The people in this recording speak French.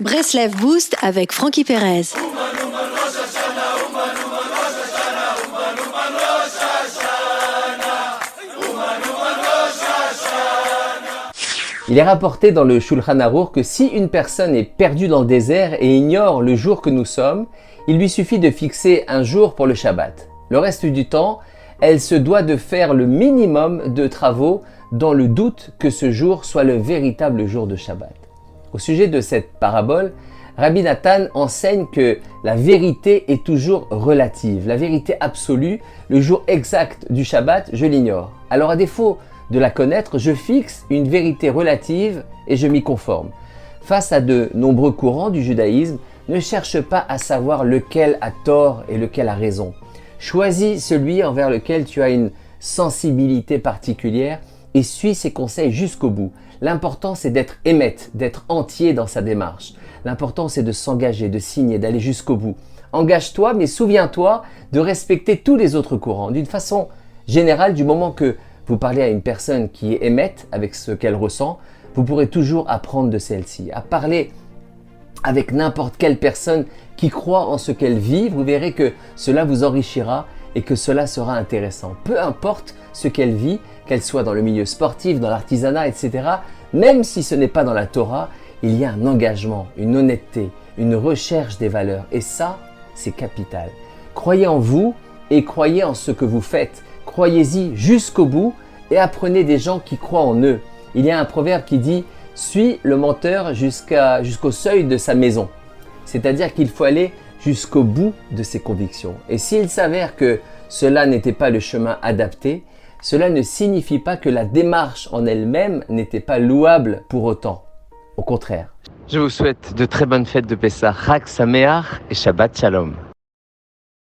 Breslev Boost avec Francky Perez. Il est rapporté dans le Shulchan Aruch que si une personne est perdue dans le désert et ignore le jour que nous sommes, il lui suffit de fixer un jour pour le Shabbat. Le reste du temps, elle se doit de faire le minimum de travaux dans le doute que ce jour soit le véritable jour de Shabbat. Au sujet de cette parabole, Rabbi Nathan enseigne que la vérité est toujours relative. La vérité absolue, le jour exact du Shabbat, je l'ignore. Alors à défaut de la connaître, je fixe une vérité relative et je m'y conforme. Face à de nombreux courants du judaïsme, ne cherche pas à savoir lequel a tort et lequel a raison. Choisis celui envers lequel tu as une sensibilité particulière et suis ses conseils jusqu'au bout. L'important c'est d'être émette, d'être entier dans sa démarche. L'important c'est de s'engager, de signer, d'aller jusqu'au bout. Engage-toi, mais souviens-toi de respecter tous les autres courants. D'une façon générale, du moment que vous parlez à une personne qui est émette avec ce qu'elle ressent, vous pourrez toujours apprendre de celle-ci. À parler avec n'importe quelle personne qui croit en ce qu'elle vit, vous verrez que cela vous enrichira et que cela sera intéressant. Peu importe ce qu'elle vit, qu'elle soit dans le milieu sportif, dans l'artisanat, etc., même si ce n'est pas dans la Torah, il y a un engagement, une honnêteté, une recherche des valeurs. Et ça, c'est capital. Croyez en vous et croyez en ce que vous faites. Croyez-y jusqu'au bout et apprenez des gens qui croient en eux. Il y a un proverbe qui dit « Suis le menteur jusqu'au seuil de sa maison ». C'est-à-dire qu'il faut aller jusqu'au bout de ses convictions. Et s'il s'avère que cela n'était pas le chemin adapté, cela ne signifie pas que la démarche en elle-même n'était pas louable pour autant. Au contraire. Je vous souhaite de très bonnes fêtes de Pessah, Chag Sameach et Shabbat Shalom.